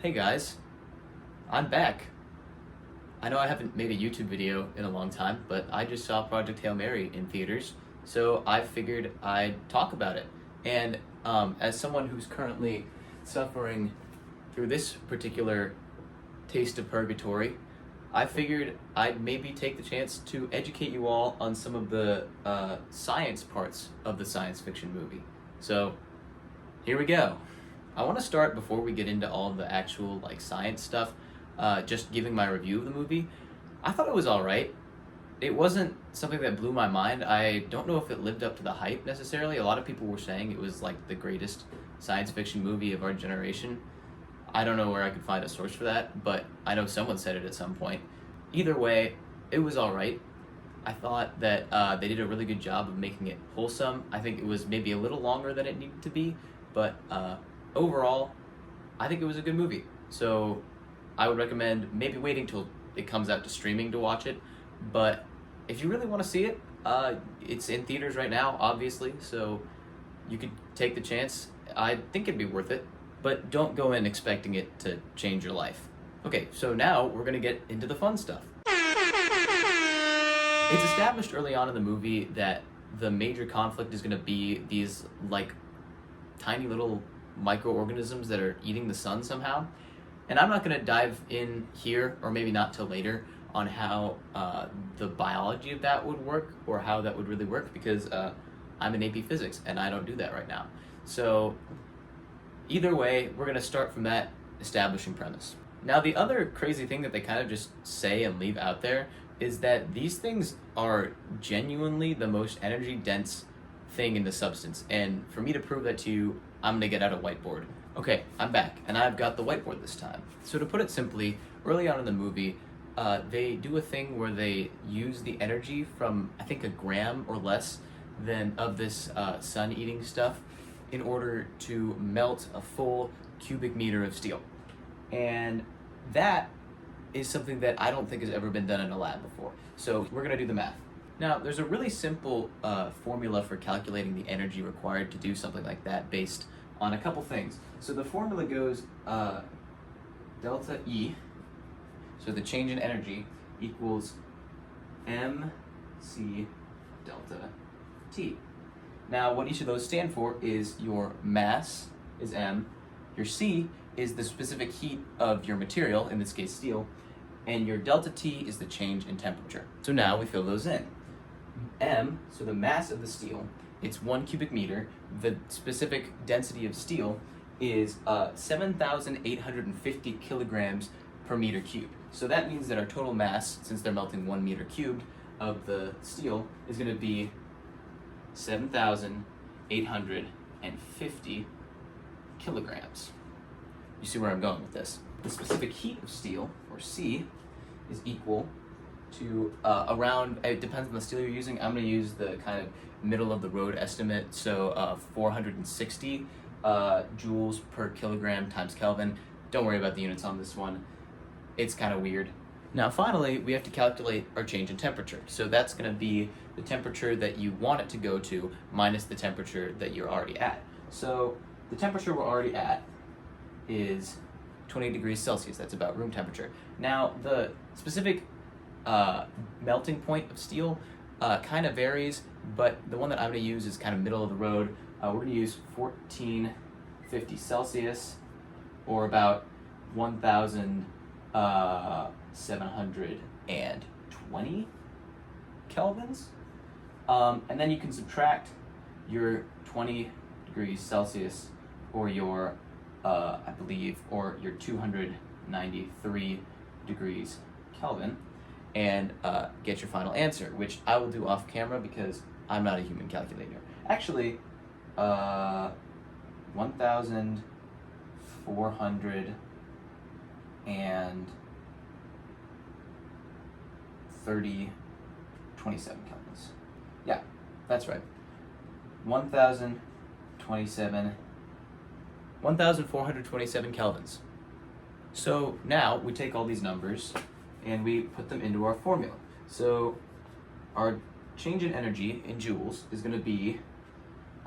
Hey guys, I'm back. I know I haven't made a YouTube video in a long time, but I just saw Project Hail Mary in theaters, so I figured I'd talk about it. And as someone who's currently suffering through this particular taste of purgatory, I figured I'd maybe take the chance to educate you all on some of the science parts of the science fiction movie. So here we go. I want to start before we get into all the actual science stuff. Just giving my review of the movie. I thought it was all right. It wasn't something that blew my mind. I don't know if it lived up to the hype necessarily. A lot of people were saying it was like the greatest science fiction movie of our generation. I don't know where I could find a source for that, but I know someone said it at some point. Either way, it was all right. I thought that they did a really good job of making it wholesome. I think it was maybe a little longer than it needed to be, but overall, I think it was a good movie. So I would recommend maybe waiting till it comes out to streaming to watch it. But if you really want to see it, it's in theaters right now, obviously, so you could take the chance. I think it'd be worth it, but don't go in expecting it to change your life. Okay, so now we're gonna get into the fun stuff. It's established early on in the movie that the major conflict is gonna be these tiny little microorganisms that are eating the sun somehow. And I'm not going to dive in here, or maybe not till later, on how the biology of that would work, or how that would really work, because I'm in AP Physics, and I don't do that right now. So either way, we're going to start from that establishing premise. Now, the other crazy thing that they kind of just say and leave out there is that these things are genuinely the most energy-dense thing in the substance. And for me to prove that to you, I'm going to get out a whiteboard. Okay, I'm back, and I've got the whiteboard this time. So to put it simply, early on in the movie, they do a thing where they use the energy from, I think, a gram or less than of this sun-eating stuff in order to melt a full cubic meter of steel. And that is something that I don't think has ever been done in a lab before. So we're going to do the math. Now, there's a really simple formula for calculating the energy required to do something like that based on a couple things. So the formula goes delta E, so the change in energy, equals mc delta T. Now, what each of those stand for is your mass is M, your C is the specific heat of your material, in this case steel, and your delta T is the change in temperature. So now we fill those in. M, so the mass of the steel, it's 1 cubic meter. The specific density of steel is 7,850 kilograms per meter cubed. So that means that our total mass, since they're melting 1 meter cubed of the steel, is going to be 7,850 kilograms. You see where I'm going with this. The specific heat of steel, or C, is equal to around, it depends on the steel you're using. I'm going to use the kind of middle of the road estimate, so 460 joules per kilogram times Kelvin. Don't worry about the units on this one. It's kind of weird. Now finally, we have to calculate our change in temperature. So that's going to be the temperature that you want it to go to minus the temperature that you're already at. So the temperature we're already at is 20 degrees Celsius. That's about room temperature. Now the specific melting point of steel kind of varies, but the one that I'm going to use is kind of middle of the road. We're going to use 1450 Celsius, or about 1,720 kelvins. And then you can subtract your 20 degrees Celsius, or your, I believe, or your 293 degrees Kelvin, and get your final answer, which I will do off camera because I'm not a human calculator. Actually, 1,427 kelvins. Yeah, that's right. 1,427 kelvins. So now we take all these numbers and we put them into our formula. So our change in energy in joules is going to be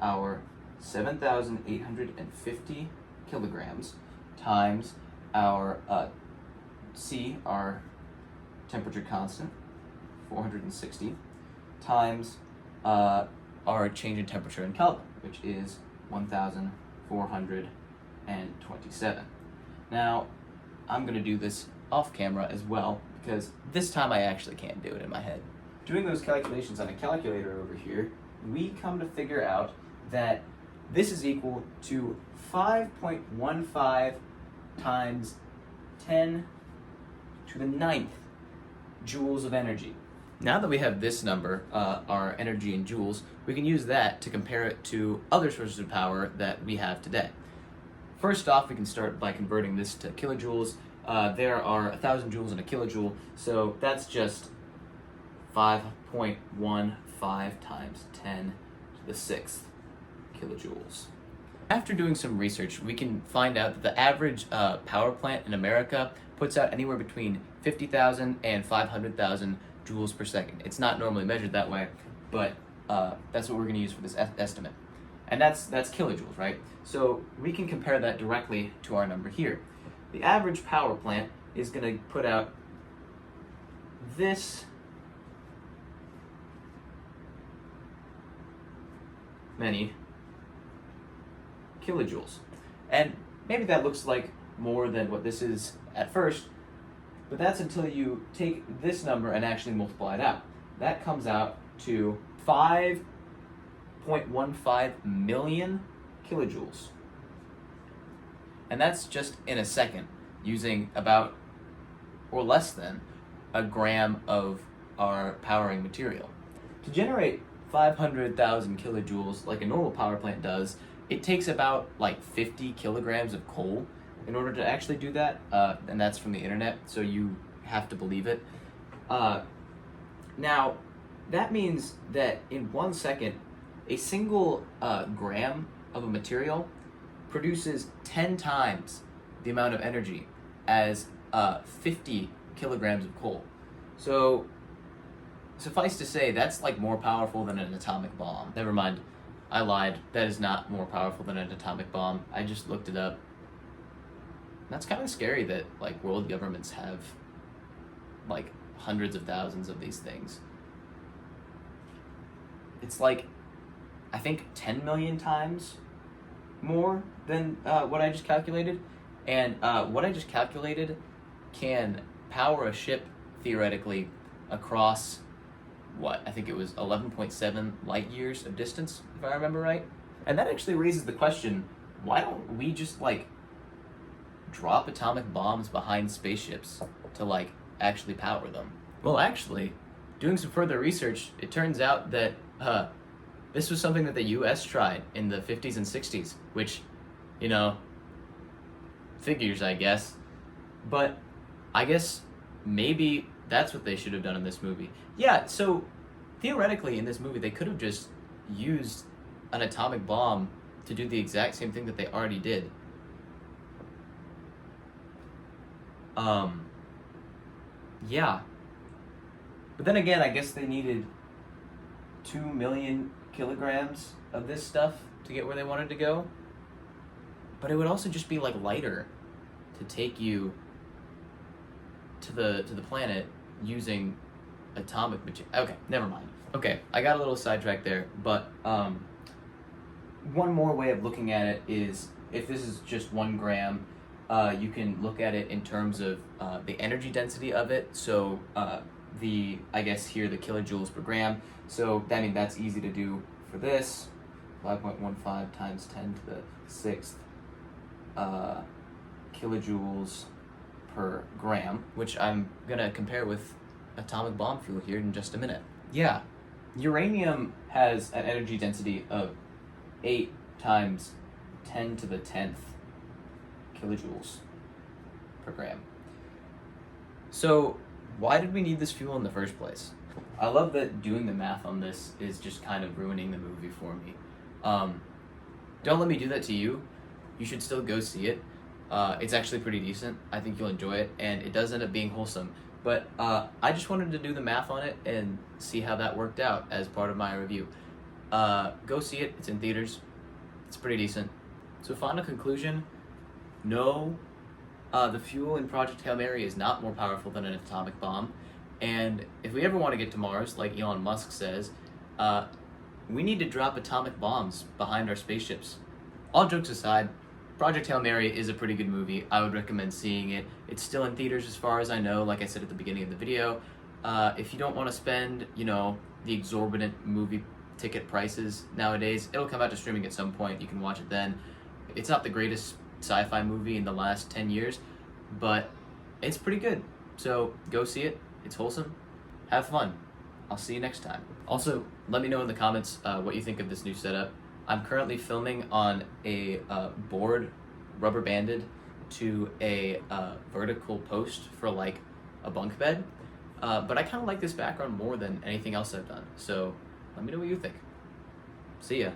our 7,850 kilograms times our C, our temperature constant, 460, times our change in temperature in Kelvin, which is 1,427. Now, I'm going to do this off camera as well, because this time I actually can't do it in my head. Doing those calculations on a calculator over here, we come to figure out that this is equal to 5.15 times 10 to the 9th joules of energy. Now that we have this number, our energy in joules, we can use that to compare it to other sources of power that we have today. First off, we can start by converting this to kilojoules. There are 1,000 joules in a kilojoule, so that's just 5.15 times 10 to the 6th kilojoules. After doing some research, we can find out that the average power plant in America puts out anywhere between 50,000 and 500,000 joules per second. It's not normally measured that way, but that's what we're going to use for this estimate. And that's kilojoules, right? So we can compare that directly to our number here. The average power plant is going to put out this many kilojoules. And maybe that looks like more than what this is at first, but that's until you take this number and actually multiply it out. That comes out to 5.15 million kilojoules. And that's just in a second, using about, or less than, a gram of our powering material. To generate 500,000 kilojoules like a normal power plant does, it takes about like 50 kilograms of coal in order to actually do that, and that's from the internet, so you have to believe it. Now, that means that in 1 second, a single gram of a material produces 10 times the amount of energy as 50 kilograms of coal. So, suffice to say, that's like more powerful than an atomic bomb. Never mind, I lied. That is not more powerful than an atomic bomb. I just looked it up. That's kind of scary that like world governments have like hundreds of thousands of these things. It's like, I think 10 million times more than what I just calculated. And what I just calculated can power a ship theoretically across what? I think it was 11.7 light years of distance, if I remember right. And that actually raises the question, why don't we just like drop atomic bombs behind spaceships to like actually power them? Well, actually, doing some further research, it turns out that this was something that the US tried in the 50s and 60s, which, you know, figures, I guess. But I guess maybe that's what they should have done in this movie. Yeah, so theoretically in this movie they could have just used an atomic bomb to do the exact same thing that they already did. Yeah. But then again, I guess they needed 2 million kilograms of this stuff to get where they wanted to go. But it would also just be like lighter to take you to the planet using atomic material. Okay, never mind. Okay, I got a little sidetracked there, but one more way of looking at it is if this is just 1 gram, you can look at it in terms of the energy density of it. So I guess here the kilojoules per gram. So I mean that's easy to do for this. 5.15 times 10 to the 6th kilojoules per gram, which I'm gonna compare with atomic bomb fuel here in just a minute. Yeah, uranium has an energy density of 8 times 10 to the 10th kilojoules per gram. So why did we need this fuel in the first place? I love that doing the math on this is just kind of ruining the movie for me. Don't let me do that to you. You should still go see it. It's actually pretty decent. I think you'll enjoy it, and it does end up being wholesome. But I just wanted to do the math on it and see how that worked out as part of my review. Go see it. It's in theaters. It's pretty decent. So final conclusion, no The fuel in Project Hail Mary is not more powerful than an atomic bomb. And if we ever want to get to Mars, like Elon Musk says, uh, we need to drop atomic bombs behind our spaceships. All jokes aside, Project Hail Mary is a pretty good movie. I would recommend seeing it. It's still in theaters as far as I know, like I said at the beginning of the video. If you don't want to spend, the exorbitant movie ticket prices nowadays, it'll come out to streaming at some point. You can watch it then. It's not the greatest sci-fi movie in the last 10 years, but it's pretty good. So go see it. It's wholesome. Have fun. I'll see you next time. Also, let me know in the comments what you think of this new setup. I'm currently filming on a board rubber banded to a vertical post for like a bunk bed. But I kind of like this background more than anything else I've done. So let me know what you think. See ya.